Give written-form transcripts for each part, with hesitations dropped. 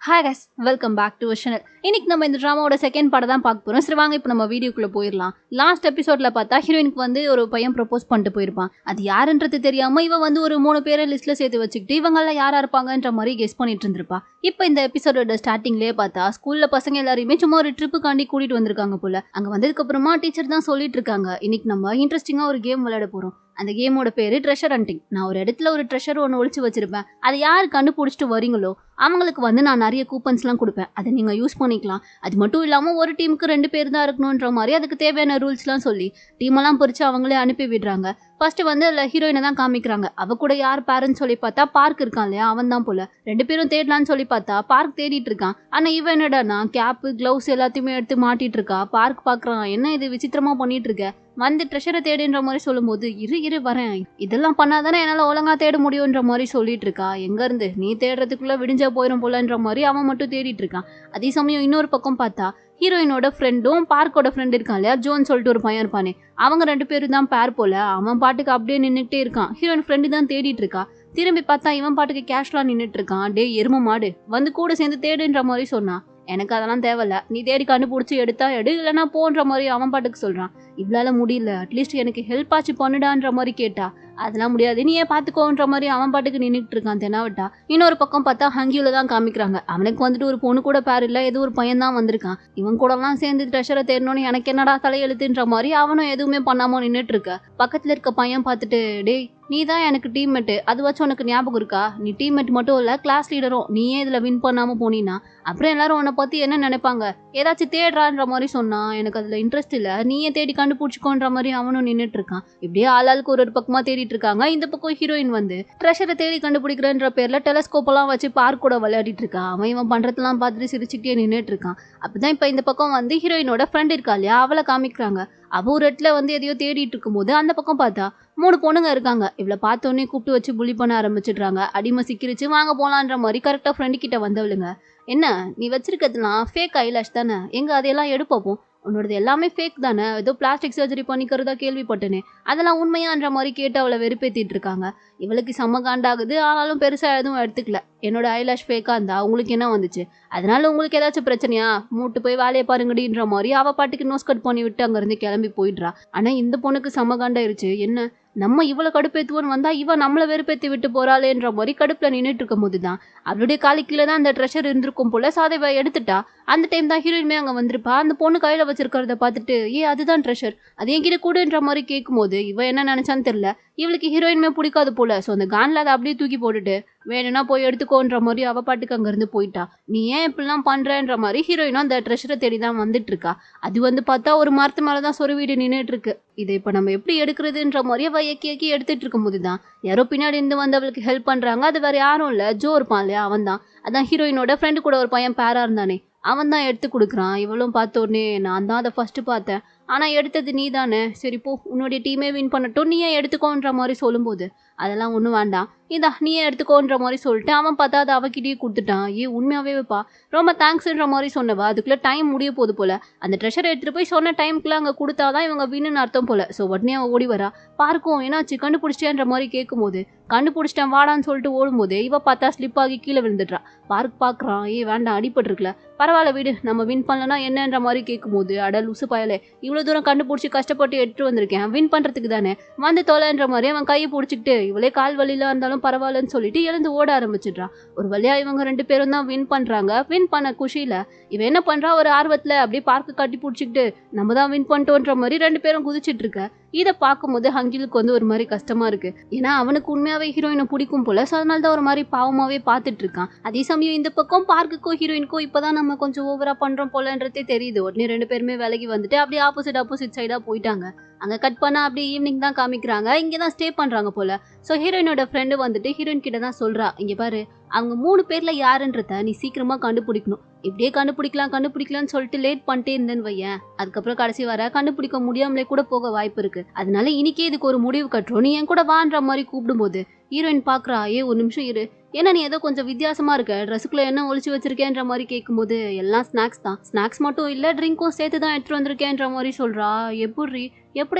Hi guys, welcome back to channel. இன்னைக்கு நம்ம இந்த ட்ராமாவோட செகண்ட் பார்ட் தான் பார்க்க போறோம். சரி வாங்க இப்போ நம்ம வீடியோக்குள்ள போயிடலாம். லாஸ்ட் எபிசோட்ல பார்த்தா ஹீரோயினுக்கு வந்து ஒரு பையன் ப்ரப்போஸ் பண்ணிட்டு போயிருப்பான். அது யாருன்றது தெரியாம இவ வந்து ஒரு 3 பேரை லிஸ்ட்ல சேர்த்து வச்சுக்கிட்டு இவங்கெல்லாம் யாரா இருப்பாங்கன்ற மாதிரி கெஸ் பண்ணிட்டு இருந்திருப்பா. இப்போ இந்த எபிசோடோட ஸ்டார்டிங்லேயே பார்த்தா ஸ்கூல்ல பசங்க எல்லாரையுமே சும்மா ஒரு ட்ரிப்புக்காண்டி கூட்டிட்டு வந்திருக்காங்க போல. அங்க வந்ததுக்கு அப்புறமா டீச்சர் தான் சொல்லிட்டு இருக்காங்க, இன்னைக்கு நம்ம இன்ட்ரெஸ்டிங்கா ஒரு கேம் விளையாட போறோம். அந்த கேமோட பேரு ட்ரெஷர் ஹண்டிங். நான் ஒரு இடத்துல ஒரு ட்ரெஷர் ஒன்று ஒழிச்சு வச்சிருப்பேன். அதை யாரு கண்டுபிடிச்சிட்டு வரீங்களோ அவங்களுக்கு வந்து நான் நிறைய கூப்பன்ஸ்லாம் கொடுப்பேன். அதை நீங்கள் யூஸ் பண்ணிக்கலாம். அது மட்டும் இல்லாமல் ஒரு டீமுக்கு 2 பேர் தான் இருக்கணுன்ற மாதிரி அதுக்கு தேவையான ரூல்ஸ்லாம் சொல்லி டீமெல்லாம் பிரித்து அவங்களே அனுப்பி விடுறாங்க. ஃபர்ஸ்ட் வந்து அதில் ஹீரோயினை தான் காமிக்கிறாங்க. அவ கூட யார் பேருன்னு சொல்லி பார்த்தா பார்க் இருக்கான் இல்லையா, அவன் தான் போல. 2 பேரும் தேடலான்னு சொல்லி பார்த்தா பார்க் தேடிட்டு இருக்கான். ஆனால் இவன் என்னடானா கேப்பு க்ளவுஸ் எல்லாத்தையுமே எடுத்து மாட்டிட்டு இருக்கா. பார்க் பார்க்குறான், என்ன இது விசித்திரமா பண்ணிட்டு இருக்க, வந்து ட்ரெஷரை தேடுன்ற மாதிரி சொல்லும்போது இரு வரேன், இதெல்லாம் பண்ணாதானே என்னால் ஒழுங்கா தேட முடியுன்ற மாதிரி சொல்லிட்டு இருக்கா. எங்க இருந்து நீ தேடுறதுக்குள்ள விடிஞ்சா போயிடும் போலன்ற மாதிரி அவன் மட்டும் தேடிட்டு இருக்கான். அதே சமயம் இன்னொரு பக்கம் பார்த்தா ஹீரோயினோட ஃப்ரெண்டும் பார்க்கோட ஃப்ரெண்ட் இருக்கான் இல்லையா, ஜோன் சொல்லிட்டு ஒரு பையன் இருப்பானே, அவங்க 2 பேரும் தான் பேர் போல. அவன் பாட்டுக்கு அப்படியே நின்றுட்டே இருக்கான். ஹீரோயின் ஃப்ரெண்டு தான் தேடிட்டு இருக்கா. திரும்பி பார்த்தா இவன் பாட்டுக்கு கேஷ்லாம் நின்றுட்டு இருக்கான். டே எரும மாடு, வந்து கூட சேர்ந்து தேடுன்ற மாதிரி சொன்னான். எனக்கு அதெல்லாம் தேவையில்ல, நீ தேடி கண்டுபிடிச்சி எடுத்தா எடு, இல்லைன்னா போன்ற மாதிரி அவன் பாட்டுக்கு சொல்றான். இவளால முடியல, அட்லீஸ்ட் எனக்கு ஹெல்ப் ஆச்சு பண்ணுடான்ற மாதிரி கேட்டா. அதெல்லாம் முடியாது, நீ ஏன் பாத்துக்கோன்ற மாதிரி அவன் பாட்டுக்கு நின்றுட்டு இருக்கான் தெனாவட்டா. இன்னொரு பக்கம் பார்த்தா ஹங்கியூல தான் காமிக்கிறாங்க. அவனுக்கு வந்துட்டு ஒரு பொண்ணு கூட பேர் இல்ல, ஏதோ ஒரு பையன் தான் வந்திருக்கான். இவன் கூட எல்லாம் சேர்ந்து ட்ரெஷரை தேடணும்னு எனக்கு என்னடா தலையெழுத்துன்ற மாதிரி அவனும் எதுவுமே பண்ணாம நின்றுட்டு இருக்க. பக்கத்துல இருக்க பையன் பார்த்துட்டு, டேய் நீ தான் எனக்கு டீம்மேட்டு, அது வச்சு உனக்கு ஞாபகம் இருக்கா, நீ டீம்மேட் மட்டும் இல்ல கிளாஸ் லீடரும், நீயே இதுல வின் பண்ணாம போனீன்னா அப்புறம் எல்லாரும் உன்னை பத்தி என்ன நினைப்பாங்க, ஏதாச்சும் தேடுறான்ற மாதிரி சொன்னா. எனக்கு அதுல இன்ட்ரெஸ்ட் இல்ல, நீயே தேடி கண்டுபிடிச்சிக்கோன்ற மாதிரி அவனும் நின்றுட்டு இருக்கான். இப்படியே ஆளாளுக்கு ஒரு பக்கமா தேடிட்டு இருக்காங்க. இந்த பக்கம் ஹீரோயின் வந்து ட்ரெஷரை தேடி கண்டுபிடிக்கிறன்ற பேர்ல டெலஸ்கோப் எல்லாம் வச்சு பார்க் கூட விளையாடிட்டு இருக்கான். அவன் இவன் பண்றதெல்லாம் பார்த்துட்டு சிரிச்சுக்கிட்டே நின்றுட்டு இருக்கான். அப்பதான் இப்ப இந்த பக்கம் வந்து ஹீரோயினோட ஃப்ரெண்ட் இருக்கா இல்லையா, அவளை காமிக்கிறாங்க. அவ ஒரு இடத்துல வந்து எதையோ தேடிட்டு இருக்கும் போது அந்த பக்கம் பார்த்தா 3 பொண்ணுங்க இருக்காங்க. இவளை பார்த்தோன்னே கூப்பிட்டு வச்சு புள்ளி பண்ண ஆரம்பிச்சிடுறாங்க. அடிமை சிக்கிரிச்சு வாங்க போலான்ற மாதிரி கரெக்டா ஃப்ரெண்டு கிட்ட வந்தவளுங்க, என்ன நீ வச்சிருக்கிறதுலாம் ஃபேக் ஐலாஷ் தானே, எங்க அதையெல்லாம் எடுப்போம், உன்னோடது எல்லாமே ஃபேக் தானே, ஏதோ பிளாஸ்டிக் சர்ஜரி பண்ணிக்கிறதா கேள்விப்பட்டனே, அதெல்லாம் உண்மையான்ற மாதிரி கேட்டு அவளை வெறுப்பேற்றிட்டு இருக்காங்க. இவளுக்கு செம்ம காண்டாகுது. ஆனாலும் பெருசா எதுவும் எடுத்துக்கல. என்னோட ஐலாஷ் ஃபேக்கா இருந்தா உங்களுக்கு என்ன வந்துச்சு, அதனால உங்களுக்கு ஏதாச்சும் பிரச்சனையா, மூட்டு போய் வேலையை பாருங்கடின்ற மாதிரி அவ பாட்டுக்கு நோஸ் கட் பண்ணி விட்டு அங்கிருந்து கிளம்பி போயிடுறா. ஆனா இந்த பொண்ணுக்கு செம்ம காண்டாயிருச்சு. என்ன நம்ம இவ்வளவு கடுப்பேத்துவோன்னு வந்தா இவ நம்மள வெறுப்பேத்தி விட்டு போறாளேன்ற மாதிரி கடுப்புல நின்றுட்டு இருக்கும் போதுதான் அவளுடைய காலு கீழே தான் அந்த ட்ரெஷர் இருந்திருக்கும் போல. சாதைவ எடுத்துட்டா. அந்த டைம் தான் ஹீரோயின்மே அங்க வந்திருப்பா. அந்த பொண்ணு கையில வச்சிருக்கிறத பார்த்துட்டு, அதுதான் ட்ரெஷர், அது என்கிட்ட கூடுன்ற மாதிரி கேட்கும் போது இவ என்ன நினைச்சான்னு தெரியல, இவளுக்கு ஹீரோயின்மே பிடிக்காது போல. ஸோ அந்த கான்ல அதை அப்படியே தூக்கி போட்டுட்டு வேணும்னா போய் எடுத்துக்கோன்ற மாதிரி அவ பாட்டுக்கு அங்க இருந்து போயிட்டா. நீ ஏன் இப்படிலாம் பண்றன்ற மாதிரி ஹீரோயினும் அந்த ட்ரெஷரை தேடி தான் வந்துட்டு இருக்கா. அது வந்து பார்த்தா ஒரு மரத்து மேலதான் சொருவிட்டு நின்றுட்டு இருக்கு. இதை இப்ப நம்ம எப்படி எடுக்கிறதுன்ற மாதிரி அவ எக்கி எடுத்துட்டு இருக்கும் போதுதான் யாரோ பின்னாடி இருந்து வந்து அவளுக்கு ஹெல்ப் பண்றாங்க. அது வேற யாரும் இல்ல, ஜோ இருப்பான் இல்லையா, அவன் தான். அதான் ஹீரோயினோட ஃப்ரெண்டு கூட ஒரு பையன் பேரா இருந்தானே, அவன் தான் எடுத்து கொடுக்குறான். இவளும் பார்த்த உடனே நான் தான் அதை ஃபர்ஸ்ட் பார்த்தேன், ஆனா எடுத்தது நீ தானே, சரி போ உன்னுடைய டீமே வின் பண்ணட்டும், நீயே எடுத்துக்கோன்ற மாதிரி சொல்லும்போது அதெல்லாம் ஒன்றும் வேண்டாம், இதா நீயே எடுத்துக்கோன்ற மாதிரி சொல்லிட்டு அவன் பார்த்தா அதை அவகிட்டயே கொடுத்துட்டான். உண்மையாவே வைப்பா, ரொம்ப தேங்க்ஸ்ன்ற மாதிரி சொன்னவா அதுக்குள்ள டைம் முடிய போகுது போல. அந்த ட்ரெஷரை எடுத்துட்டு போய் சொன்ன டைமுக்குள்ள அங்கே கொடுத்தாதான் இவங்க வின்னு அர்த்தம் போல. ஸோ உடனே அவன் ஓடி வரா. பார்க்கும் என்னாச்சு கண்டுபிடிச்சிட்டேன்ற மாதிரி கேட்கும் போது, கண்டுபிடிச்சிட்டேன் வாடான்னு சொல்லிட்டு ஓடும்போது இவ பார்த்தா ஸ்லிப் ஆகி கீழே விழுந்துடுறா. பார்க் பார்க்குறான், வேண்டாம் அடிபட்டுருக்குல, பரவாயில்ல விடு, நம்ம வின் பண்ணலன்னா என்னன்ற மாதிரி கேட்கும் போது, அட லூசு பயலே, இவ்வளோ தூரம் கண்டுபிடிச்சி கஷ்டப்பட்டு எடுத்துட்டு வந்திருக்கேன், வின் பண்ணுறதுக்கு தானே, வந்து தொலைன்ற மாதிரி அவன் கையை பிடிச்சிக்கிட்டு இவளே கால் வலியில இருந்தாலும் பரவாயில்லன்னு சொல்லிட்டு எழுந்து ஓட ஆரம்பிச்சிடுறான். ஒரு வழியா இவங்க 2 பேரும் தான் வின் பண்றாங்க. வின் பண்ண குஷியில இவன் என்ன பண்றா, ஒரு ஆர்வத்துல அப்படியே பார்க்க கட்டி பிடிச்சிக்கிட்டு நம்ம தான் வின் பண்ணிட்டோன்ற மாதிரி 2 பேரும் குதிச்சிட்டு இருக்க. இதை பார்க்கும்போது ஹங்கிலுக்கு வந்து ஒரு மாதிரி கஷ்டமா இருக்கு. ஏன்னா அவனுக்கு உண்மையாவே ஹீரோயினை பிடிக்கும் போல. ஸோ அதனால தான் ஒரு மாதிரி பாவமாவே பார்த்துட்டு இருக்கான். அதே சமயம் இந்த பக்கம் பார்க்குக்கோ ஹீரோயினுக்கோ இப்பதான் நம்ம கொஞ்சம் ஓவரா பண்றோம் போலன்றதே தெரியுது. உடனே 2 பேருமே விலகி வந்துட்டு அப்படியே ஆப்போசிட் சைடா போயிட்டாங்க. அங்க கட் பண்ணா அப்படியே ஈவினிங் தான் காமிக்கிறாங்க. இங்கதான் ஸ்டே பண்றாங்க போல. ஸோ ஹீரோயினோட ஃப்ரெண்டு வந்துட்டு ஹீரோயின் கிட்ட தான் சொல்றா, இங்க பாரு அவங்க 3 பேர்ல யாருன்றத நீ சீக்கிரமா கண்டுபிடிக்கணும். இப்படியே கண்டுபிடிக்கலாம்னு சொல்லிட்டு லேட் பண்ணிட்டே இருந்தேன்னு வையன், அதுக்கப்புறம் கடைசி வர கண்டுபிடிக்க முடியாமலே கூட போக வாய்ப்பு இருக்கு. அதனால இன்னைக்கே இதுக்கு ஒரு முடிவு கட்டுறோம், நீ என் கூட வான்ற மாதிரி கூப்பிடும்போது ஹீரோயின் பாக்குறா, ஒரு நிமிஷம் இரு, ஏன்னா நீ ஏதோ கொஞ்சம் வித்தியாசமா இருக்க, ட்ரெஸ்ஸுக்குள்ள என்ன ஒழிச்சு வச்சிருக்கேன்ற மாதிரி கேட்கும்போது எல்லாம் ஸ்நாக்ஸ் தான், ஸ்நாக்ஸ் மட்டும் இல்ல ட்ரிங்க்கும் சேர்த்து தான் எடுத்துட்டு வந்திருக்கேன்ற மாதிரி சொல்றா. எப்படி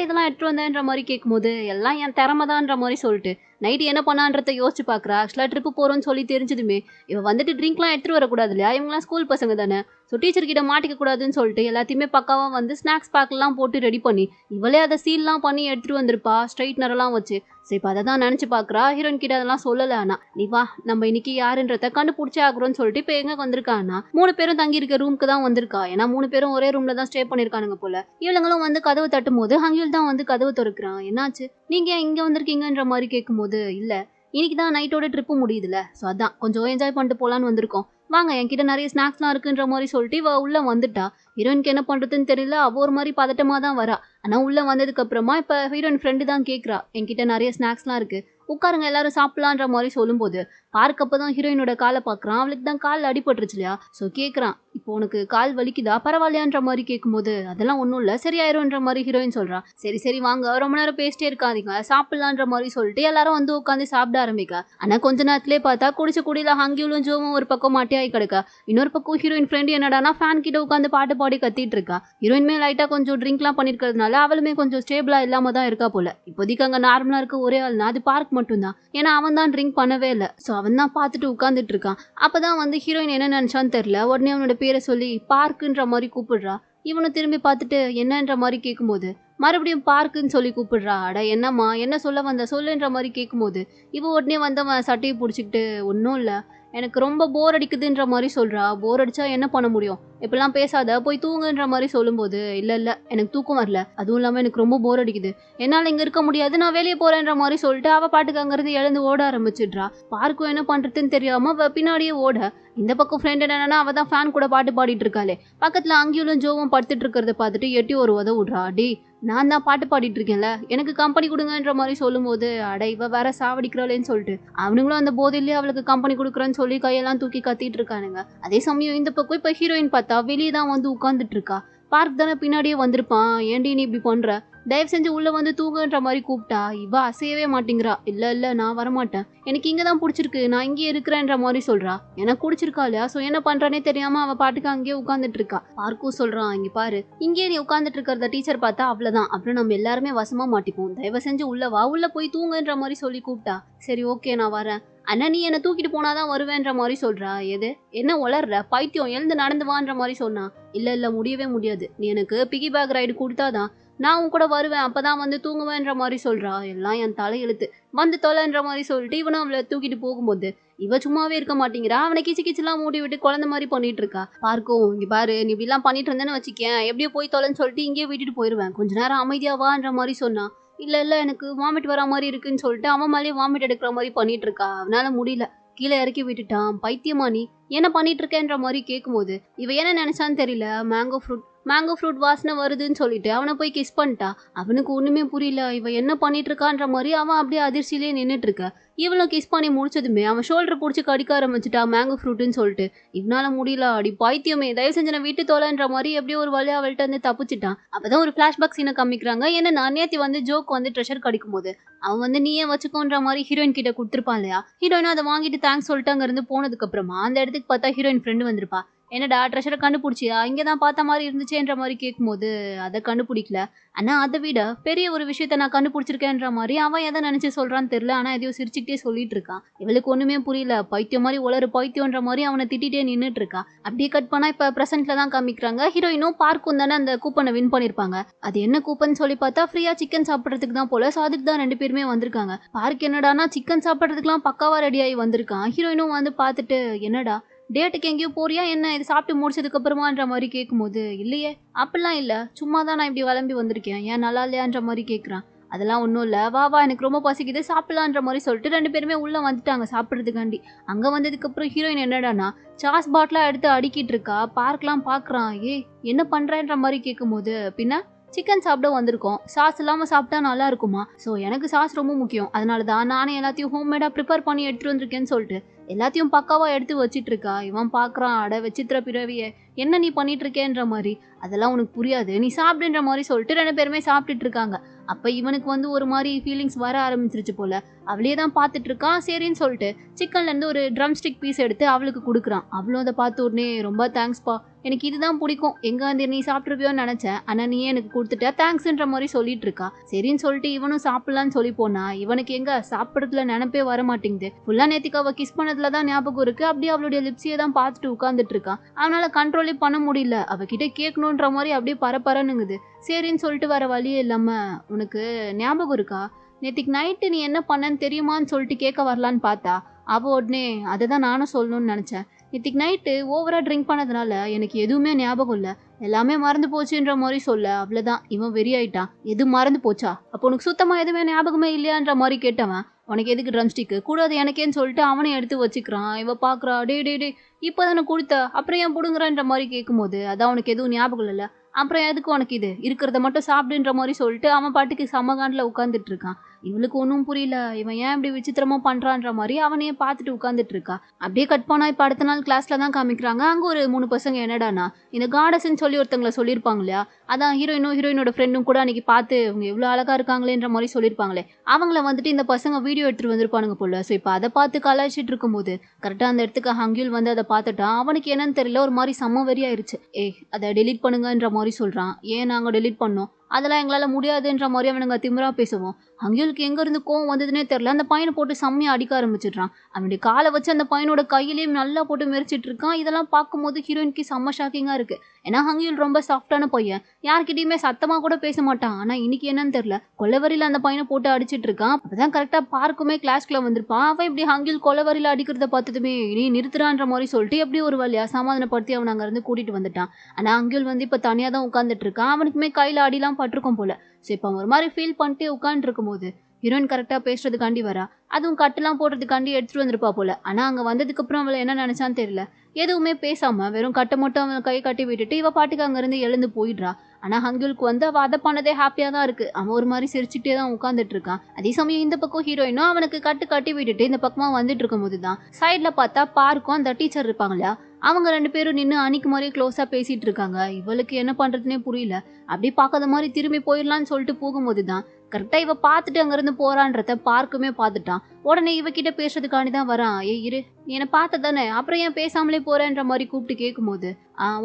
இதெல்லாம் எடுத்துட்டு வந்தேன்ற மாதிரி கேட்கும்போது எல்லாம் என் திறமைதான்ற மாதிரி சொல்லிட்டு நைட்டு என்ன பண்ணான்றத யோசிச்சு பார்க்குறா. ஆக்சுவலாக ட்ரிப்பு போகிறோன்னு சொல்லி தெரிஞ்சதுமே இவ வந்துட்டு ட்ரிங்க்லாம் எடுத்துகிட்டு வரக்கூடாது இல்லையா, இவங்களாம் ஸ்கூல் பசங்க தானே. ஸோ டீச்சர் கிட்ட மாட்டிக்க கூடாதுன்னு சொல்லிட்டு எல்லாத்தையுமே பக்காவாக வந்து ஸ்நாக்ஸ் பேக்லாம் போட்டு ரெடி பண்ணி இவளே அதை சீல்லாம் பண்ணி எடுத்துகிட்டு வந்திருப்பா, ஸ்ட்ரைட்னரெல்லாம் வச்சு. சரி இப்போ அதை தான் நினச்சி பார்க்குறா. ஹீரோயின் கிட்ட அதெல்லாம் சொல்லலை. ஆனா நீ வா, நம்ம இன்னைக்கு யாருன்றத கண்டுபிடிச்சே ஆகுறோன்னு சொல்லிட்டு இப்போ எங்கே வந்திருக்கான்னா 3 பேரும் தங்கி இருக்க ரூமுக்கு தான் வந்திருக்கா. ஏன்னா 3 பேரும் ஒரே ரூம்ல தான் ஸ்டே பண்ணியிருக்கானுங்க போல. இவளுங்களும் வந்து கதவு தட்டும் போது ஹங்கில் தான் வந்து கதவு திறக்கிறான். என்னாச்சு, நீங்க ஏன் இங்க வந்திருக்கீங்கன்ற மாதிரி கேட்கும்போது, இல்ல இன்னைக்கு தான் நைட்டோட ட்ரிப்பு முடியுதுல, ஸோ அதான் கொஞ்சம் என்ஜாய் பண்ணிட்டு போலான்னு வந்திருக்கோம், வாங்க என்கிட்ட நிறைய ஸ்நாக்ஸ்லாம் இருக்குன்ற மாதிரி சொல்லிட்டு இவ உள்ள வந்துட்டா. ஹீரோயினுக்கு என்ன பண்றதுன்னு தெரியல. அவ ஒரு மாதிரி பதட்டமா தான் வரா. ஆனா உள்ள வந்ததுக்கு அப்புறமா இப்ப ஹீரோயின் ஃப்ரெண்டு தான் கேட்குறா, என்கிட்ட நிறைய ஸ்நாக்ஸ்லாம் இருக்கு, உட்காருங்க எல்லாரும் சாப்பிடலான்ற மாதிரி சொல்லும்போது பார்க்க அப்பதான் ஹீரோயினோட காலை பார்க்குறான். அவளுக்கு தான் கால் அடிபட்டுருச்சு இல்லையா. ஸோ கேட்குறான், இப்போ உனக்கு கால் வலிக்குதா, பரவாயில்லையான்ற மாதிரி கேட்கும்போது அதெல்லாம் ஒன்றும் இல்லை, சரியாயிரும்ன்ற மாதிரி ஹீரோயின் சொல்றா. சரி சரி வாங்க, ரொம்ப நேரம் பேசிட்டே இருக்காதீங்க, சாப்பிடலான்ற மாதிரி சொல்லிட்டு எல்லாரும் வந்து உட்காந்து சாப்பிட ஆரம்பிக்க. ஆனா கொஞ்ச நேரத்திலே பார்த்தா குடிச்ச குடியில ஹங்கியும் ஜோவும் ஒரு பக்கம் மாட்டியாகி கிடக்க. இன்னொரு பக்கம் ஹீரோயின் ஃப்ரெண்டு என்னடானா ஃபேன் கிட்ட உட்காந்து பாட்டு பாடி கத்திட்டு இருக்கா. ஹீரோயின்மே லைட்டா கொஞ்சம் ட்ரிங்க்லாம் பண்ணிருக்கிறதுனால அவளுமே கொஞ்சம் ஸ்டேபிளா இல்லாம தான் இருக்கா போல. இப்போதைக்கு அங்க நார்மலா இருக்க ஒரே ஆள்னா அது பார்க் மட்டும்தான். ஏன்னா அவன் தான் ட்ரிங்க் பண்ணவே இல்லை. ஸோ அவன் தான் பார்த்துட்டு உட்காந்துட்டு இருக்கான். அப்பதான் வந்து ஹீரோயின் என்ன நினைச்சான்னு தெரியல, உடனே அவனோட பேரை சொல்லி பார்க்குன்ற மாதிரி கூப்பிடுறா. இவனும் திரும்பி பார்த்துட்டு என்னன்ற மாதிரி கேட்கும்போது மறுபடியும் பார்க்குன்னு சொல்லி கூப்பிடுறா. அட என்னம்மா, என்ன சொல்ல வந்த சொல்லுன்ற மாதிரி கேட்கும்போது இவ உடனே வந்தவன் சட்டையை பிடிச்சிக்கிட்டு, ஒன்றும் இல்லை எனக்கு ரொம்ப போர் அடிக்குதுன்ற மாதிரி சொல்றா. போர் அடிச்சா என்ன பண்ண முடியும், இப்பெல்லாம் பேசாத, போய் தூங்குன்ற மாதிரி சொல்லும்போது இல்ல இல்ல எனக்கு தூக்கம் வரல, அதுவும் இல்லாம எனக்கு ரொம்ப போர் அடிக்குது, என்னால இங்க இருக்க முடியாது, நான் வெளியே போறேன்ற மாதிரி சொல்லிட்டு அவ பாட்டுக்கு அங்கிருந்து எழுந்து ஓட ஆரம்பிச்சிடுறா. பார்க்கும் என்ன பண்றதுன்னு தெரியாம அவ பின்னாடியே ஓட. இந்த பக்கம் ஃப்ரெண்ட் என்னன்னா அவ தான் ஃபேன் கூட பாட்டு பாடிட்டு இருக்காளே. பக்கத்துல அங்கேயும் ஜோவும் படுத்துட்டு இருக்கிறத பார்த்துட்டு எட்டி ஒரு உத விடுறா. டி நான் தான் பாட்டு பாடிட்டு இருக்கேன்ல, எனக்கு கம்பெனி கொடுங்கன்ற மாதிரி சொல்லும்போது அட இவ வேற சாவடிக்கிறாளேன்னு சொல்லிட்டு அவனுங்களும் அந்த போதையிலேயே அவளுக்கு கம்பெனி கொடுக்குறேன்னு சொல்லி கையெல்லாம் தூக்கி கத்திட்டு இருக்கானுங்க. அதே சமயம் இந்த பக்கம் இப்ப ஹீரோயின் பார்த்தா வெளியே தான் வந்து உட்கார்ந்துட்டு இருக்கா. பார்க் தானே பின்னாடியே வந்திருப்பான். ஏன்டி நீ இப்படி பண்ற, தயவு செஞ்சு உள்ள வந்து தூங்குன்ற மாதிரி கூப்பிட்டா இவ அசையவே மாட்டேங்கிறா. இல்ல இல்ல நான் வரமாட்டேன், எனக்கு இங்கதான் பிடிச்சிருக்கு, நான் இங்கே இருக்கிறேன்ற மாதிரி சொல்றா. எனக்கு பிடிச்சிருக்கா இல்லையா, சோ என்ன பண்றானே தெரியாம அவ பாட்டுக்கு அங்கேயே உட்காந்துட்டு இருக்கா. பார்க்கும் சொல்றான், இங்க பாரு இங்கே நீ உட்காந்துட்டு இருக்கிறத டீச்சர் பார்த்தா அவ்வளவுதான், அப்புறம் நம்ம எல்லாருமே வசமா மாட்டிப்போம், தயவு செஞ்சு உள்ள வா, உள்ள போய் தூங்குன்ற மாதிரி சொல்லி கூப்பிட்டா. சரி ஓகே நான் வரேன், அண்ணா நீ என்ன தூக்கிட்டு போனாதான் வருவேன்ற மாதிரி சொல்றா. எது என்ன உளர்ற பைத்தியம், எழுந்து நடந்து வான்ற மாதிரி சொன்னா. இல்ல இல்ல முடியவே முடியாது, நீ எனக்கு பிகி பேக் ரைடு கொடுத்தாதான் நான் உன் கூட வருவேன், அப்பதான் வந்து தூங்குவேன்ற மாதிரி சொல்றா. எல்லாம் என் தலை எழுத்து, வந்து தொலைன்ற மாதிரி சொல்லிட்டு இவனும் அவளை தூக்கிட்டு போகும்போது இவ சும்மாவே இருக்க மாட்டேங்கிறா. அவனை கிச்சு கிச்சுலாம் மூடி விட்டு குழந்தை மாதிரி பண்ணிட்டு இருக்கா. பார்க்கும் இங்க பாரு, நீ இப்படி எல்லாம் பண்ணிட்டு இருந்தேன்னு வச்சுக்கேன், எப்படியோ போய் தொலைன்னு சொல்லிட்டு இங்கேயே விட்டுட்டு போயிருவேன், கொஞ்ச நேரம் அமைதியா வான்ற மாதிரி சொன்னா. இல்ல இல்ல எனக்கு வாமிட் வரா மாதிரி இருக்குன்னு சொல்லிட்டு அவன் மேலேயே வாமிட் எடுக்கிற மாதிரி பண்ணிட்டு இருக்கா. அவனால முடியல, கீழே இறக்கி விட்டுட்டான். பைத்தியமா நீ என்ன பண்ணிட்டு இருக்கேன்ற மாதிரி கேட்கும்போது இவ என்ன நினைச்சான்னு தெரியல, மேங்கோ ஃப்ரூட் வாசனை வருதுன்னு சொல்லிட்டு அவனை போய் கிஸ் பண்ணிட்டா. அவனுக்கு ஒண்ணுமே புரியல, இவ என்ன பண்ணிட்டு இருக்கான்ற மாதிரி அவன் அப்படியே அதிர்ச்சியிலே நின்றுட்டு இருக்க. இவளும் கிஸ் பண்ணி முடிச்சதுமே அவன் ஷோல்டர் பிடிச்சி கடிக்க ஆரம்பிச்சுட்டா மேங்கோ ஃப்ரூட்டுன்னு சொல்லிட்டு. இவனால முடியல, அடி பைத்தியமே தயவு செஞ்சு நான் வீட்டு தோலைன்ற மாதிரி எப்படியோ ஒரு வழியா அவள்கிட்ட வந்து தப்பிச்சிட்டான். அப்பதான் ஒரு ஃபிளாஷ்பேக் சீனை காமிக்கிறாங்க. ஏன்னா நான் நேத்தி வந்து ஜோக் வந்து ட்ரெஷர் கடிக்கும் போது அவன் வந்து நீயே வச்சுக்கோன்ற மாதிரி ஹீரோயின் கிட்ட கொடுத்துருப்பான் இல்லையா. ஹீரோயினும் அதை வாங்கிட்டு தேங்க்ஸ் சொல்லிட்டு அங்க இருந்து போனதுக்கு அப்புறமா அந்த இடத்துக்கு பார்த்தா ஹீரோயின் ஃப்ரெண்டு வந்திருப்பா. என்னடா ட்ரெஷரை கண்டுபிடிச்சியா, இங்கதான் பார்த்த மாதிரி இருந்துச்சேன்ற மாதிரி கேட்கும்போது அதை கண்டுபிடிக்கல, ஆனா அதை விட பெரிய ஒரு விஷயத்த நான் கண்டுபிடிச்சிருக்கேன்ற மாதிரி அவன் எதை நினைச்சு சொல்றான்னு தெரியல. ஆனா எதையோ சிரிச்சுக்கிட்டே சொல்லிட்டு இருக்கான். இவளுக்கு ஒண்ணுமே புரியல, பைத்தியம் மாதிரி உளறு பைத்தியன்ற மாதிரி அவனை திட்டிகிட்டே நின்றுட்டு இருக்கா. அப்படியே கட் பண்ணா இப்ப பிரசன்ட்ல தான் காமிக்கிறாங்க. ஹீரோயினும் பார்க்கும் தானே அந்த கூப்பனை வின் பண்ணிருப்பாங்க. அது என்ன கூப்பன் சொல்லி பார்த்தா ஃப்ரீயா சிக்கன் சாப்பிட்றதுக்கு தான் போல. ஸோ அதுக்கு தான் 2 பேருமே வந்திருக்காங்க. பார்க் என்னடானா சிக்கன் சாப்பிட்றதுக்குலாம் பக்காவா ரெடி ஆகி வந்திருக்கான். ஹீரோயினும் வந்து பார்த்துட்டு என்னடா டேட்டுக்கு எங்கேயோ போறியா என்ன, இது சாப்பிட்டு முடிச்சதுக்கு அப்புறமான்ற மாதிரி கேட்கும்போது இல்லையே அப்படிலாம் இல்லை, சும்மா தான் நான் இப்படி விளம்பி வந்திருக்கேன், ஏன் நல்லா இல்லையான்ற மாதிரி கேட்குறான். அதெல்லாம் ஒன்றும் இல்லை, வா வா எனக்கு ரொம்ப பசிக்குது சாப்பிடலான்ற மாதிரி சொல்லிட்டு 2 பேருமே உள்ளே வந்துட்டாங்க சாப்பிட்றதுக்காண்டி. அங்கே வந்ததுக்கப்புறம் ஹீரோயின் என்னடானா சாஸ் பாட்டிலாக எடுத்து அடிக்கிட்டு இருக்கா. பார்க்கலாம் பார்க்குறான், என்ன பண்ணுறேன்ற மாதிரி கேட்கும்போது பின்ன சிக்கன் சாப்பிட வந்திருக்கோம், சாஸ் இல்லாமல் சாப்பிட்டா நல்லா இருக்குமா, ஸோ எனக்கு சாஸ் ரொம்ப முக்கியம், அதனால தான் நானே எல்லாத்தையும் ஹோம்மேடாக ப்ரிப்பேர் பண்ணி எடுத்துகிட்டு வந்திருக்கேன்னு சொல்லிட்டு எல்லாத்தையும் பக்காவாக எடுத்து வச்சிட்டு இருக்கா. இவன் பார்க்குறான், அட வச்சித்திர பிறவியே என்ன நீ பண்ணிட்டு இருக்கேன்ற மாதிரி. அதெல்லாம் உனக்கு புரியாது, நீ சாப்பிடுன்ற மாதிரி சொல்லிட்டு 2 பேருமே சாப்பிட்டுட்டு இருக்காங்க. அப்போ இவனுக்கு வந்து ஒரு மாதிரி ஃபீலிங்ஸ் வர ஆரம்பிச்சிருச்சு போல. அவளே தான் பார்த்துட்டு இருக்கான். சரின்னு சொல்லிட்டு சிக்கன்லேருந்து ஒரு ட்ரம் ஸ்டிக் பீஸ் எடுத்து அவளுக்கு கொடுக்குறான். அவளும் அதை பார்த்த உடனே ரொம்ப தேங்க்ஸ்ப்பா, எனக்கு இதுதான் பிடிக்கும், எங்கே வந்து நீ சாப்பிட்ருப்பியோன்னு நினச்சேன், ஆனால் நீயே எனக்கு கொடுத்துட்ட, தேங்க்ஸ்ன்ற மாதிரி சொல்லிட்டு இருக்கா. சரின்னு சொல்லிட்டு இவனும் சாப்பிட்லான்னு சொல்லி போனா இவனுக்கு எங்க சாப்பிட்றதுல நினைப்பே வர மாட்டேங்குது. ஃபுல்லாக நேற்றுக்கு அவள் கிஸ் பண்ணதுல தான் ஞாபகம் இருக்கு. அப்படியே அவளுடைய லிப்ஸியை தான் பார்த்துட்டு உட்காந்துட்டு இருக்கான். அவனால கண்ட்ரோலே பண்ண முடியல. அவகிட்ட கேட்கணுன்ற மாதிரி அப்படியே பரபரனுங்குது. சரின்னு சொல்லிட்டு வர வழியே இல்லாம, உனக்கு ஞாபகம் இருக்கா, நேற்றுக்கு நைட்டு நீ என்ன பண்ணன்னு தெரியுமான்னு சொல்லிட்டு கேட்க வரலான்னு பார்த்தா அவள் உடனே அதை தான் நானும் சொல்லணும்னு நினச்சேன். நேற்றுக்கு நைட்டு ஓவராக ட்ரிங்க் பண்ணதுனால எனக்கு எதுவுமே ஞாபகம் இல்லை, எல்லாமே மறந்து போச்சுன்ற மாதிரி சொல்ல அவ்வளோதான் இவன் வெறி ஆயிட்டான். எது மறந்து போச்சா, அப்போ உனக்கு சுத்தமாக எதுவுமே ஞாபகமே இல்லையான்ற மாதிரி கேட்டவன், உனக்கு எதுக்கு ட்ரம் ஸ்டிக்கு கூடாது எனக்கேன்னு சொல்லிட்டு அவனை எடுத்து வச்சுக்கிறான். இவ பார்க்குறா, டே டே டே இப்போ தானே கொடுத்த, அப்புறம் ஏன் பிடுங்குறான்ற மாதிரி கேட்கும்போது, அதான் உனக்கு எதுவும் ஞாபகம் இல்லை, அப்புறம் எதுக்கு உனக்கு இது, இருக்கிறத மட்டும் சாப்பிடுன்ற மாதிரி சொல்லிட்டு அவன் பாட்டுக்கு சமகாண்டில் உட்காந்துட்டு இருக்கான். இவளுக்கு ஒன்றும் புரியல, இவன் ஏன் இப்படி விசித்திரமா பண்றான்ற மாதிரி அவனையே பார்த்துட்டு உட்காந்துட்டு இருக்கா. அப்படியே கட் பண்ணா இப்போ அடுத்த நாள் கிளாஸ்ல தான் காமிக்கிறாங்க. அங்கே ஒரு 3 பசங்க என்னடானா இந்த காடஸ்ன்னு சொல்லி ஒருத்தங்களை சொல்லியிருப்பாங்க இல்லையா, அதான் ஹீரோயினோட ஃப்ரெண்டும் கூட அன்னைக்கு பார்த்து இவங்க எவ்வளோ அழகா இருக்காங்களேன்ற மாதிரி சொல்லியிருப்பாங்களே, அவங்கள வந்துட்டு இந்த பசங்க வீடியோ எடுத்துட்டு வந்திருப்பானுங்க போல. ஸோ இப்போ அதை பார்த்து கலாய்ச்சிட்டு இருக்கும்போது கரெக்டாக அந்த இடத்துக்கு ஹங்கியூல் வந்து அதை பார்த்துட்டான். அவனுக்கு என்னன்னு தெரியல, ஒரு மாதிரி செம்ம வெறியாயிருச்சு. அதை டெலீட் பண்ணுங்கன்ற மாதிரி சொல்றான். ஏன் நாங்கள் டெலீட் பண்ணோம், அதெல்லாம் எங்களால் முடியாதுன்ற மாதிரி அவனுங்க திமிரா பேசுவோம். அங்கியுலுக்கு எங்கேருந்து கோவம் வந்ததுன்னே தெரில, அந்த பையனை போட்டு செம்மையாக அடிக்க ஆரம்பிச்சிடுறான். அவனுடைய காலை வச்சு அந்த பையனோட கையிலையும் நல்லா போட்டு மெரிச்சிட்டு இருக்கான். இதெல்லாம் பார்க்கும்போது ஹீரோயினுக்கு செம்ம ஷாக்கிங்காக இருக்குது. ஏன்னா அங்கியுல் ரொம்ப சாஃப்டான பையன், யார்கிட்டயுமே சத்தமாக கூட பேச மாட்டான். ஆனால் இன்னைக்கு என்னன்னு தெரில, கொலவரியில் அந்த பையனை போட்டு அடிச்சிட்டு இருக்கான். அப்பதான் கரெக்டாக பார்க்குமே கிளாஸ்க்குள்ள வந்திருப்பான். அவன் இப்படி அங்கியுல் கொலவரியில் அடிக்கிறத பார்த்ததுமே நீ நிறுத்துறான்ற மாதிரி சொல்லிட்டு எப்படி ஒரு வழியா சமாதானப்படுத்தி அவனை அங்கேருந்து கூட்டிட்டு வந்துட்டான். ஆனால் அங்கியுல் வந்து இப்போ தனியாக தான் உட்காந்துட்டு இருக்கான். அவனுக்குமே கையில் அடிலாம் பட்டிருக்கும் போல. ஸோ இப்போ ஒரு மாதிரி ஃபீல் பண்ணிட்டு உட்காந்துருக்கும் போது ஹீரோயின் கரெக்டாக பேசுறதுக்காண்டி வரா. அதுவும் கட்டெல்லாம் போடுறதுக்காண்டி எடுத்துட்டு வந்திருப்பா போல. ஆனால் அங்கே வந்ததுக்கப்புறம் அவளை என்ன நினைச்சான்னு தெரியல, எதுவுமே பேசாம வெறும் கட்டை மட்டும் அவன் கை கட்டி விட்டுட்டு இவ பாட்டுக்கு அங்கேருந்து எழுந்து போயிடுறா. ஆனால் ஹங்கியுலுக்கு வந்து அவள் அதை பண்ணதே ஹாப்பியாக தான் இருக்கு. அவன் ஒரு மாதிரி சிரிச்சுட்டே தான் உட்காந்துட்டு இருக்கான். அதே சமயம் இந்த பக்கம் ஹீரோயினும் அவனுக்கு கட்டி விட்டுட்டு இந்த பக்கமாக வந்துட்டு இருக்கும் போது தான் சைடில் பார்த்தா பார்க்கும் அந்த டீச்சர் இருப்பாங்களா, அவங்க 2 பேரும் நின்று அன்னைக்கு மாதிரியே க்ளோஸாக பேசிட்டு இருக்காங்க. இவளுக்கு என்ன பண்ணுறதுனே புரியல. அப்படி பார்க்காத மாதிரி திரும்பி போயிடலான்னு சொல்லிட்டு போகும்போது தான் கரெக்டாக இவ பார்த்துட்டு அங்கேருந்து போறான்றத பார்க்குமே பார்த்துட்டான். உடனே இவகிட்ட பேசுறதுக்காண்டி தான் வரான். இரு, நீ என்னை பார்த்த தானே, அப்புறம் ஏன் பேசாமலே போறேன்ற மாதிரி கூப்பிட்டு கேட்கும்போது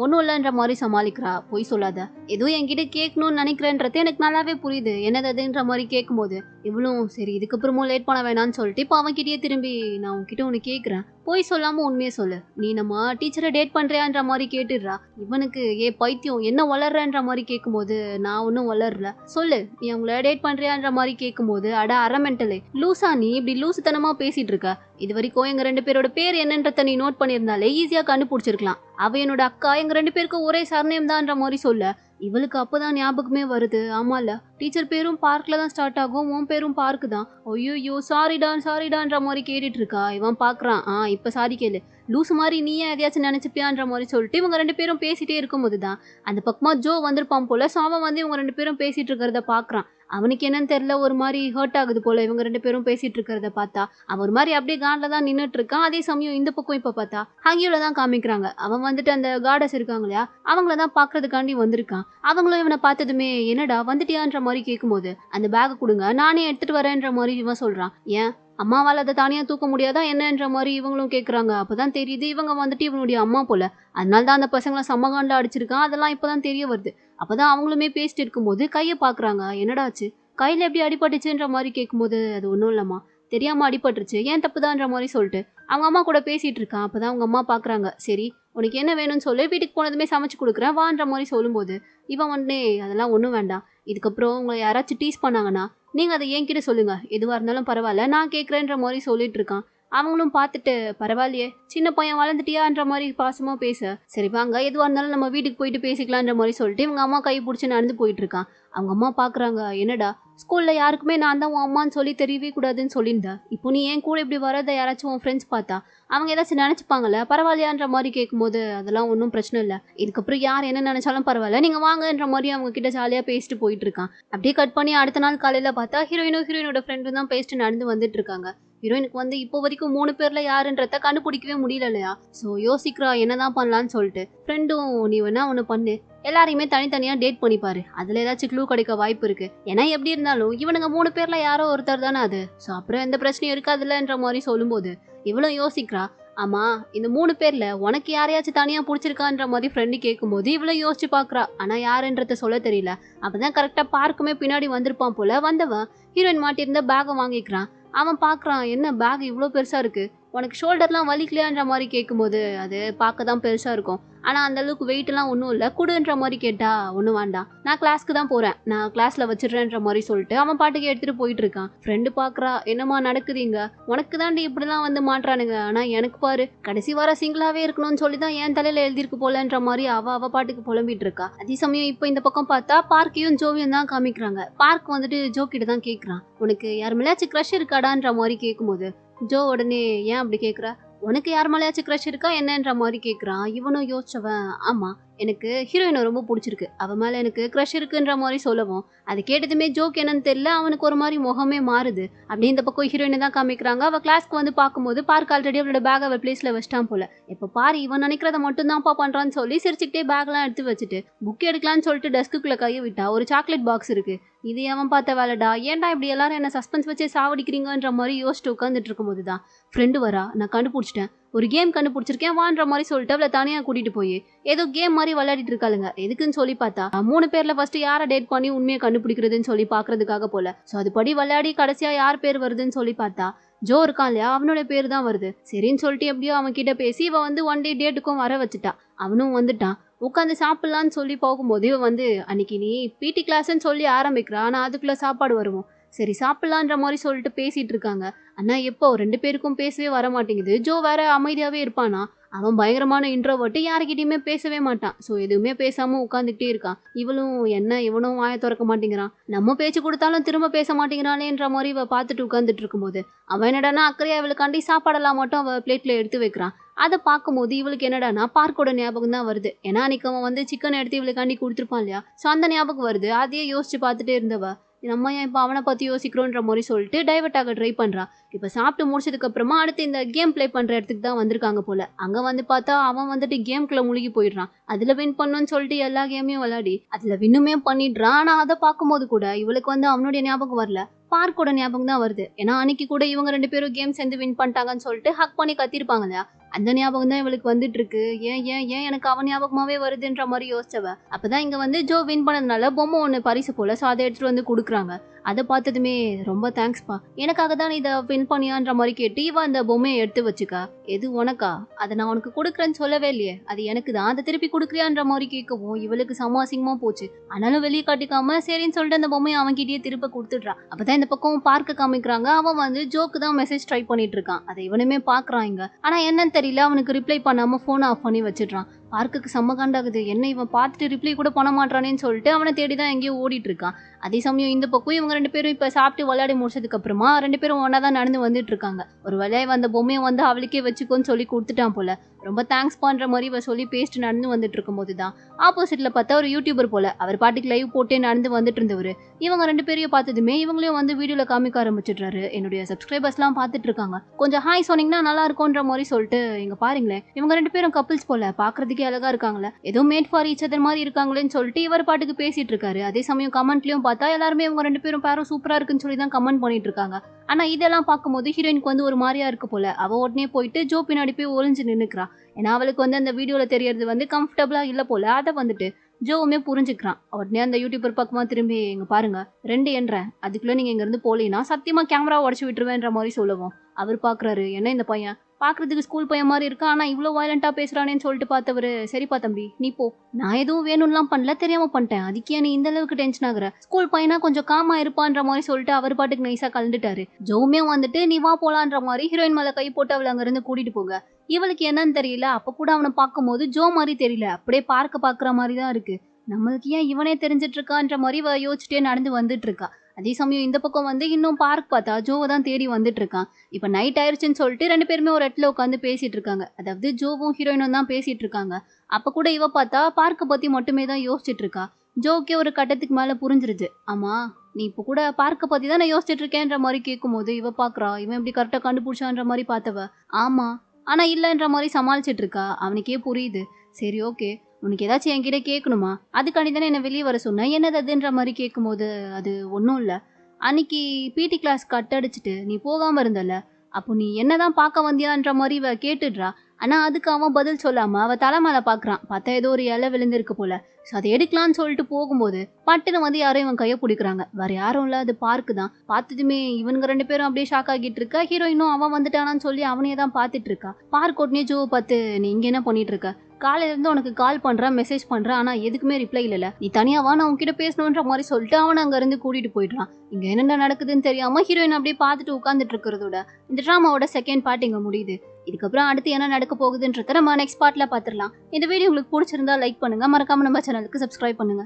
ஒன்றும் இல்லைன்ற மாதிரி சமாளிக்கிறா. பொய் சொல்லாத, எதுவும் என்கிட்ட கேட்கணும்னு நினைக்கிறேன்றது எனக்கு நல்லாவே புரியுது, என்னது அதுன்ற மாதிரி கேட்கும்போது இவளும் சரி இதுக்கப்புறமும் லேட் பண்ண வேணான்னு சொல்லிட்டு இப்போ அவன்கிட்டயே திரும்பி நான் உன்கிட்ட ஒன்று கேட்குறேன், பொய் சொல்லாமல் உண்மையே சொல்லு, நீ நம்ம டீச்சரை டேட் பண்ணுறியான்ற மாதிரி கேட்டுடுறா. இவனுக்கு பைத்தியம் என்ன வளர்றன்ற மாதிரி கேட்கும்போது நான் ஒன்றும் வளரல, சொல்லு நீ அவங்கள டேட் பண்ணுறியான்ற மாதிரி கேட்கும்போது அட அரமெண்டலே லூசா, நீ இப்படி லூசுத்தனமா பேசிட்டு இருக்க, இது வரைக்கும் எங்க 2 பேரோட பேர் என்னன்றத நீ நோட் பண்ணியிருந்தாலே ஈஸியா கண்டுபிடிச்சிருக்கலாம். அவ என்னோட அக்கா, எங்க 2 பேருக்கும் ஒரே சர்நேம் தான்ற மாதிரி சொல்ல இவளுக்கு அப்பதான் ஞாபகமே வருது. ஆமால டீச்சர் பேரும் பார்க்ல தான் ஸ்டார்ட் ஆகும், உன் பேரும் பார்க்கு தான். ஐயோ சாரிடான்ற மாதிரி கேட்டுட்டு இருக்கா. இவன் பாக்குறான், இப்ப சாரி கேளு, லூசு மாதிரி நீ ஏன் எதையாச்சும் நினைச்சுப்பியான்ற மாதிரி சொல்லிட்டு இவங்க 2 பேரும் பேசிட்டே இருக்கும்போது தான் அந்த பக்கமா ஜோ வந்திருப்பான் போல. ஸோ அவன் வந்து இவங்க 2 பேரும் பேசிட்டு இருக்கிறத பாக்குறான். அவனுக்கு என்னன்னு தெரியல, ஒரு மாதிரி ஹர்ட் ஆகுது போல இவங்க 2 பேரும் பேசிட்டு இருக்கிறத பார்த்தா. அவன் ஒரு மாதிரி அப்படியே காட்ல தான் நின்றுட்டு இருக்கான். அதே சமயம் இந்த பக்கம் இப்ப பார்த்தா ஹங்கியோல தான் காமிக்கிறாங்க. அவன் வந்துட்டு அந்த காடஸ் இருக்காங்க இல்லையா, அவங்கள தான் பாக்குறதுக்காண்டி வந்திருக்கான். அவங்களும் இவனை பார்த்ததுமே என்னடா வந்துட்டியான்ற மாதிரி கேட்கும்போது அந்த பேக்கை கொடுங்க நானே எடுத்துட்டு வரேன்ற மாதிரி இவன் சொல்றான். ஏன் அம்மாவால் அதை தனியாக தூக்க முடியாதா என்னன்ற மாதிரி இவங்களும் கேட்குறாங்க. அப்போதான் தெரியுது இவங்க வந்துட்டு இவனுடைய அம்மா போல. அதனால தான் அந்த பசங்களை சம்மகாண்டில் அடிச்சிருக்கான். அதெல்லாம் இப்போதான் தெரிய வருது. அப்போதான் அவங்களுமே பேசிட்டு இருக்கும்போது கையை பார்க்குறாங்க. என்னடாச்சு, கையில் எப்படி அடிபட்டுச்சுன்ற மாதிரி கேட்கும்போது அது ஒன்றும் இல்லைம்மா, தெரியாமல் அடிபட்டுருச்சு, ஏன் தப்புதான்ற மாதிரி சொல்லிட்டு அவங்க அம்மா கூட பேசிகிட்டு இருக்கான். அப்போ தான் அவங்க அம்மா பார்க்குறாங்க. சரி உனக்கு என்ன வேணும்னு சொல்லி வீட்டுக்கு போனதுமே சமைச்சு கொடுக்குறேன் வான்ற மாதிரி சொல்லும்போது இவன் உடனே அதெல்லாம் ஒன்றும் வேண்டாம், இதுக்கப்புறம் உங்களை யாராச்சும் டீஸ் பண்ணாங்கன்னா நீங்கள் அதை என்கிட்ட சொல்லுங்கள், எதுவாக இருந்தாலும் பரவாயில்ல நான் கேட்குறேன்ற மாதிரி சொல்லிட்டு இருக்கான். அவங்களும் பார்த்துட்டு பரவாயில்லையே சின்ன பையன் வளர்ந்துட்டியான்ற மாதிரி பாசமாக பேச சரி வாங்க எதுவாக இருந்தாலும் நம்ம வீட்டுக்கு போயிட்டு பேசிக்கலான்ற மாதிரி சொல்லிட்டு இவங்க அம்மா கை பிடிச்சி நடந்து போயிட்டு இருக்கான். அவங்க அம்மா பார்க்குறாங்க. என்னடா ஸ்கூலில் யாருக்குமே நான் தான் உன் அம்மான்னு சொல்லி தெரியவே கூடாதுன்னு சொல்லியிருந்தேன், இப்போ நீ ஏன் கூட இப்படி வரதை யாராச்சும் உன் ஃப்ரெண்ட்ஸ் பார்த்தா அவங்க ஏதாச்சும் நினச்சிப்பாங்கல்ல, பரவாயில்லையான்ற மாதிரி கேட்கும்போது அதெல்லாம் ஒன்றும் பிரச்சனை இல்லை, இதுக்கப்புறம் யார் என்ன நினச்சாலும் பரவாயில்ல நீங்கள் வாங்கன்ற மாதிரி அவங்க கிட்ட ஜாலியாக பேசிட்டு போயிட்டு இருக்கான். அப்படியே கட் பண்ணி அடுத்த நாள் காலையில் பார்த்தா ஹீரோயினோட ஃப்ரெண்டும் தான் பேசிட்டு நடந்து வந்துட்டு இருக்காங்க. ஹீரோயினுக்கு வந்து இப்போ வரைக்கும் 3 பேர்ல யாருன்றத கண்டுபிடிக்கவே முடியல இல்லையா. ஸோ யோசிக்கிறா என்னதான் பண்ணலான்னு சொல்லிட்டு. ஃப்ரெண்டும் நீ வேணா ஒன்று பண்ணு, எல்லாரையுமே தனித்தனியா டேட் பண்ணிப்பாரு, அதுல ஏதாச்சும் க்ளூ கிடைக்க வாய்ப்பு இருக்கு. ஏன்னா எப்படி இருந்தாலும் இவனுங்க 3 பேர்ல யாரோ ஒருத்தர் தானே அது. ஸோ அப்புறம் எந்த பிரச்சனையும் இருக்காதுல்லன்ற மாதிரி சொல்லும்போது இவளும் யோசிக்கிறா. ஆமா, இந்த 3 பேர்ல உனக்கு யாரையாச்சும் தனியா புடிச்சிருக்கான்ற மாதிரி ஃப்ரெண்டு கேட்கும்போது இவ்வளவு யோசிச்சு பாக்குறா. ஆனா யாருன்றத சொல்ல தெரியல. அப்பதான் கரெக்டா பார்க்குமே பின்னாடி வந்திருப்பான் போல. வந்தவன் ஹீரோயின் மாட்டியிருந்த பேகை வாங்கிக்கிறான். அவன் பாக்குறான், என்ன பேக் இவ்வளோ பெருசா இருக்கு, உனக்கு ஷோல்டர்லாம் வலிக்கலையான்ற மாதிரி கேட்கும்போது அது பார்க்க தான் பெருசா இருக்கும், ஆனா அந்த அளவுக்கு வெயிட் எல்லாம் ஒன்றும் இல்லை, குடுன்ற மாதிரி கேட்டா ஒன்றும் வேண்டாம், நான் கிளாஸ்க்கு தான் போறேன், நான் கிளாஸ்ல வச்சிடுறேன்ற மாதிரி சொல்லிட்டு அவன் பாட்டுக்கு எடுத்துட்டு போயிட்டு இருக்கான். ஃப்ரெண்டு பாக்குறா, என்னமா நடக்குதுங்க, உனக்கு தாண்டி இப்படிலாம் வந்து மாட்டுறானுங்க, ஆனா எனக்கு பாரு கடைசி வர சிங்கிளாவே இருக்கணும்னு சொல்லி தான் என் தலையில எழுதிருக்கு போலன்ற மாதிரி அவ பாட்டுக்கு புலம்பிட்டு இருக்கா. அதே சமயம் இப்போ இந்த பக்கம் பார்த்தா பார்க்கையும் ஜோவியும் தான் காமிக்கிறாங்க. பார்க் வந்துட்டு ஜோ கிட்ட தான் கேட்கறான், உனக்கு யார் மேலேயாச்சும் க்ரஷ் இருக்காடான்ற மாதிரி கேட்கும்போது ஜோ உடனே ஏன் அப்படி கேட்குற, உனக்கு யார் மேலேயாச்சும் க்ரஷ் இருக்கா என்னன்ற மாதிரி கேட்குறான். இவனும் யோசிச்சவன், ஆமா எனக்கு ஹீரோயினை ரொம்ப பிடிச்சிருக்கு, அவன் மேலே எனக்கு க்ரஷ் இருக்குன்ற மாதிரி சொல்லவும் அது கேட்டதுமே ஜோக் என்னன்னு தெரியல, அவனுக்கு ஒரு மாதிரி முகமே மாறுது. அப்படி இந்த பக்கம் ஹீரோயினை தான் காமிக்கிறாங்க. அவள் கிளாஸ்க்கு வந்து பார்க்கும்போது பார்க் ஆல்ரெடி அவளோட பேக் அவள் பிளேஸில் வச்சிட்டான் போல. இப்போ பாரு இவன் நினைக்கிறத மட்டும் தான்ப்பா பண்ணுறான்னு சொல்லி சிரிச்சுக்கிட்டே பேக்லாம் எடுத்து வச்சுட்டு புக் எடுக்கலான்னு சொல்லிட்டு டெஸ்க்குள்ளே கையை விட்டா ஒரு சாக்லேட் பாக்ஸ் இருக்கு. இது அவன் பார்த்த வேலைடா, ஏன்டா இப்படி எல்லாரும் என்ன சஸ்பென்ஸ் வச்சு சாவடிக்கிறீங்கன்ற மாதிரி யோசிச்சுட்டு உட்காந்துட்டு இருக்கும்போது தான் ஃப்ரெண்டு வரா. நான் கண்டுபிடிச்சிட்டேன், ஒரு கேம் கண்டுபிடிச்சிருக்கேன் வான்ற மாதிரி சொல்லிட்டு அவளை தனியாக கூட்டிட்டு போய் ஏதோ கேம் மாதிரி விளையாடிட்டு இருக்காளுங்க. எதுக்குன்னு சொல்லி பார்த்தா 3 பேர்ல ஃபர்ஸ்ட் யாரை டேட் பண்ணி உண்மையை கண்டுபிடிக்கிறதுன்னு சொல்லி பாக்குறதுக்காக போல. ஸோ அதுபடி விளையாடி கடைசியா யார் பேர் வருதுன்னு சொல்லி பார்த்தா ஜோ இருக்கான் இல்லையா, அவனோட பேர் தான் வருது. சரின்னு சொல்லிட்டு எப்படியோ அவன் கிட்ட பேசி இவ வந்து 1 டே டேட்டுக்கும் வர வச்சுட்டா. அவனும் வந்துட்டான். உட்காந்து சாப்பிடலான்னு சொல்லி போகும்போது இவன் வந்து அன்னைக்கு நீ பிடி கிளாஸ்ன்னு சொல்லி ஆரம்பிக்கிறான், ஆனா அதுக்குள்ள சாப்பாடு வருவோம், சரி சாப்பிடலான்ற மாதிரி சொல்லிட்டு பேசிட்டு இருக்காங்க. ஆனா எப்போ 2 பேருக்கும் பேசவே வர மாட்டேங்குது. ஜோ வேற அமைதியாவே இருப்பானா, அவன் பயங்கரமான இன்ட்ரோவர்ட், யாருக்கிட்டையுமே பேசவே மாட்டான். ஸோ எதுவுமே பேசாம உட்காந்துக்கிட்டே இருக்கான். இவளும் என்ன இவனும் வாயை திறக்க மாட்டேங்கிறான், நம்ம பேச்சு கொடுத்தாலும் திரும்ப பேச மாட்டேங்கிறானேன்ற மாதிரி இவ பார்த்துட்டு உட்காந்துட்டு இருக்கும்போது அவன் என்னடானா அக்கறையா இவளுக்காண்டி சாப்பாடெல்லாம் மட்டும் அவ பிளேட்ல எடுத்து வைக்கிறான். அதை பார்க்கும்போது இவளுக்கு என்னடானா பார்க்கோட ஞாபகம் தான் வருது. ஏன்னா அன்னைக்கு அவன் வந்து சிக்கன் எடுத்து இவளுக்காண்டி கொடுத்துருப்பான் இல்லையா, ஸோ அந்த ஞாபகம் வருது. அதையே யோசிச்சு பார்த்துட்டே இருந்தவ நம்ம ஏன் இப்போ அவனை பற்றி யோசிக்கிறோன்ற மாதிரி சொல்லிட்டு டைவர்ட் ஆக ட்ரை பண்ணுறா. இப்போ சாப்பிட்டு முடிச்சதுக்கு அப்புறமா அடுத்து இந்த கேம் ப்ளே பண்ணுற இடத்துக்கு தான் வந்திருக்காங்க போல. அங்கே வந்து பார்த்தா அவன் வந்துட்டு கேம்குள்ளே முழுகி போயிடுறான். அதில் வின் பண்ணணும்னு சொல்லிட்டு எல்லா கேமையும் விளையாடி அதில் வின்னுமே பண்ணிடுறான். ஆனால் அதை பார்க்கும்போது கூட இவளுக்கு வந்து அவனுடைய ஞாபகம் வரல, பார்க்கோட ஞாபகம் தான் வருது. ஏன்னா அன்னைக்கு கூட இவங்க 2 பேரும் கேம் சேர்ந்து வின் பண்ணிட்டாங்கன்னு சொல்லிட்டு ஹக் பண்ணி கத்திருப்பாங்க இல்லையா, அந்த ஞாபகம் தான் இவளுக்கு வந்துட்டு இருக்கு. ஏன் ஏன் ஏன் எனக்கு அவன் ஞாபகமாவே வருதுன்ற மாதிரி யோசிச்சவ அப்பதான் இங்க வந்து ஜோ வின் பண்ணதுனால பொம்மை ஒன்று பரிசு போல, ஸோ அதை எடுத்துட்டு வந்து கொடுக்குறாங்க. அதை பார்த்ததுமே ரொம்ப தேங்க்ஸ்பா, எனக்காக தான் இதை வின் பண்ணியான்ற மாதிரி கேட்டு இவ அந்த பொம்மையை எடுத்து வச்சுக்கா. எது உனக்கா, அதை நான் உனக்கு கொடுக்குறேன்னு சொல்லவே இல்லையே, அது எனக்கு தான், அதை திருப்பி கொடுக்குறியான்ற மாதிரி கேட்கவும் இவளுக்கு சமாசிங்கமா போச்சு. ஆனாலும் வெளியே காட்டிக்காம சரின்னு சொல்லிட்டு அந்த பொம்மையை அவன்கிட்டயே திருப்ப கொடுத்துட்றா. அப்பதான் இந்த பக்கம் பார்க்க காமிக்கிறாங்க. அவன் வந்து ஜோக்கு தான் மெசேஜ் ட்ரை பண்ணிட்டு இருக்கான். அதை இவனுமே பாக்குறான் இங்க. ஆனா என்னன்னு தெரியல, அவனுக்கு ரிப்ளை பண்ணாம போன் ஆஃப் பண்ணி வச்சிடுறான். பார்க்குக்கு செம்ம காண்டாகுது, என்ன இவன் பார்த்துட்டு ரிப்ளை கூட பண்ண மாட்டானேன்னு சொல்லிட்டு அவனை தேடி தான் எங்கேயோ ஓடிட்டு இருக்கான். அதே சமயம் இந்த பக்கம் இவங்க 2 பேரும் இப்போ சாப்பிட்டு விளையாடி முடிச்சதுக்கு அப்புறமா 2 பேரும் ஒன்னா தான் நடந்து வந்துட்டு இருக்காங்க. ஒரு வேலையை வந்த பொம்மையை வந்து அவளுக்கே வச்சுக்கோன்னு சொல்லி கொடுத்துட்டான் போல. ரொம்ப தேங்க்ஸ் பண்ற மாதிரி இவ சொல்லி பேசிட்டு நடந்து வந்துட்டு இருக்கும்போது தான் ஆப்போசிட்ல பார்த்தா ஒரு யூடியூபர் போல, அவர் பாட்டுக்கு லைவ் போட்டே நடந்து வந்துட்டு இருந்தவர். இவங்க 2 பேரையும் பார்த்ததுமே இவங்களையும் வந்து வீடியோல காமிக்க ஆரம்பிச்சிடுறாரு. என்னுடைய சப்ஸ்கிரைபர்ஸ்லாம் பார்த்துட்டு இருக்காங்க, கொஞ்சம் ஹாய் சொன்னீங்கன்னா நல்லா இருக்கும்ன்ற மாதிரி சொல்லிட்டு இங்க பாருங்களேன், இவங்க 2 பேரும் கப்பிள்ஸ் போல, பாக்குறதுக்கே அழகா இருக்காங்களே, ஏதோ மேட் ஃபார் ஈச் அதர் மாதிரி இருக்காங்களேன்னு சொல்லிட்டு இவர் பாட்டுக்கு பேசிட்டு இருக்காரு. அதே சமயம் கமெண்ட்லயும் பார்த்தா எல்லாருமே இவங்க 2 பேரும் பேரும் சூப்பரா இருக்குன்னு சொல்லி தான் கமெண்ட் பண்ணிட்டு இருக்காங்க. ஆனா இதெல்லாம் பார்க்கும்போது ஹீரோயினுக்கு வந்து ஒரு மாதிரியா இருக்கு போல. அவ உடனே போயிட்டு ஜோ பின்னாடி போய் ஒளிஞ்சு நின்னுக்கிறா. ஏன்னா அவளுக்கு வந்து அந்த வீடியோல தெரியறது வந்து கம்ஃபர்டபுளா இல்ல போல. அதை வந்துட்டு ஜோவுமே புரிஞ்சுக்கிறான். உடனே அந்த யூடியூபர் பக்கமா திரும்பி, இங்க பாருங்க 2 என்றேன், அதுக்குள்ள நீங்க இங்க இருந்து போலீங்கன்னா சத்தியமா கேமரா உடச்சு விட்டுருவேன்ற மாதிரி சொல்லுவோம். அவர் பாக்குறாரு, என்ன இந்த பையன் பாக்குறதுக்கு ஸ்கூல் பையன் மாதிரி இருக்கா, ஆனா இவ்வளவு வயலண்டா பேசுறானேன்னு சொல்லிட்டு பார்த்தவரு, சரிப்பா தம்பி நீ போ, நான் எதுவும் வேணும்லாம் பண்ணல, தெரியாம பண்ணிட்டேன், அதுக்கே நீ இந்த அளவுக்கு டென்ஷன் ஆகுற, ஸ்கூல் பையனா கொஞ்சம் காமா இருப்பான்ற மாதிரி சொல்லிட்டு அவர் பாட்டுக்கு நைஸா கலந்துட்டாரு. ஜோவுமே வந்துட்டு நீ வா போலான்ற மாதிரி ஹீரோயின் மேல கை போட்டு அவளை அங்க இருந்து கூட்டிட்டு போக. இவளுக்கு என்னன்னு தெரியல, அப்ப கூட அவனை பார்க்கும்போது ஜோ மாதிரி தெரியல, அப்படியே பாக்குற மாதிரி தான் இருக்கு. நம்மளுக்கு ஏன் இவனே தெரிஞ்சிட்டு இருக்கான்ற மாதிரி யோசிச்சுட்டே நடந்து வந்துட்டு இருக்கா. அதே சமயம் இந்த பக்கம் வந்து இன்னும் பார்க் பார்த்தா ஜோவை தான் தேடி வந்துட்டு இருக்கான். இப்ப நைட் ஆயிடுச்சுன்னு சொல்லிட்டு 2 பேருமே ஒரு இடத்துல உட்காந்து பேசிட்டு இருக்காங்க. அதாவது ஜோவும் ஹீரோயினும் தான் பேசிட்டு இருக்காங்க. அப்ப கூட இவ பார்த்தா பார்க்க பத்தி மட்டுமே தான் யோசிச்சுட்டு இருக்கா. ஜோக்கே ஒரு கட்டத்துக்கு மேல புரிஞ்சிருது, ஆமா நீ இப்போ கூட பார்க்க பத்தி தான் நான் யோசிச்சுட்டு இருக்கேன்ற மாதிரி கேட்கும்போது இவ பாக்குறா இவன் எப்படி கரெக்டா கண்டுபிடிச்சான்ற மாதிரி பார்த்தவ ஆமா ஆனா இல்லன்ற மாதிரி சமாளிச்சிட்டு இருக்கா. அவனுக்கே புரியுது. சரி ஓகே உனக்கு ஏதாச்சும் என்கிட்ட கேட்கணுமா அதுக்காண்டி தானே என்ன வெளியே வர சொன்னேன் என்னது அதுன்ற மாதிரி கேட்கும்போது அது ஒன்றும் இல்லை அன்னைக்கு பிடி கிளாஸ் கட் அடிச்சுட்டு நீ போகாம இருந்தல அப்போ நீ என்னதான் பார்க்க வந்தியான்ற மாதிரி இவ கேட்டுடுறா. ஆனா அதுக்கு அவன் பதில் சொல்லாம அவ தலை மேல பாக்குறான். பார்த்தா ஏதோ ஒரு இலை விழுந்திருக்கு போல. ஸோ அதை எடுக்கலான்னு சொல்லிட்டு போகும்போது பட்டுன்னு வந்து யாரும் இவன் கையை பிடிக்கிறாங்க. வேற யாரும் இல்ல அது பார்க்கு தான். பார்த்ததுமே இவனுங்க 2 பேரும் அப்படியே ஷாக் ஆகிட்டு இருக்கா. ஹீரோயினும் அவன் வந்துட்டானான்னு சொல்லி அவனையே தான் பார்த்துட்டு இருக்கா. பார்க் உடனே ஜோவை பார்த்து நீ இங்க என்ன பண்ணிட்டு இருக்க காலையில இருந்து உனக்கு கால் பண்றேன் மெசேஜ் பண்றேன் ஆனா எதுக்குமே ரிப்ளை இல்ல நீ தனியா வா நான் உன்கிட்ட பேசணுன்ற மாதிரி சொல்லிட்டு அவன் அங்க இருந்து கூட்டிட்டு போயிடுறான். இங்க என்னென்ன நடக்குதுன்னு தெரியாம ஹீரோயின் அப்படியே பார்த்துட்டு உட்காந்துட்டு இருக்கிறதோட இந்த டிராமாவோட செகண்ட் பார்ட் இங்க முடியுது. இதுக்கப்புறம் அடுத்து என்ன நடக்க போகுதுன்றத நம்ம நெக்ஸ்ட் பார்ட்ல பாத்துடலாம். இந்த வீடியோ உங்களுக்கு பிடிச்சிருந்தா லைக் பண்ணுங்க மறக்காம நம்ம சேனலுக்கு சப்ஸ்கிரைப் பண்ணுங்க.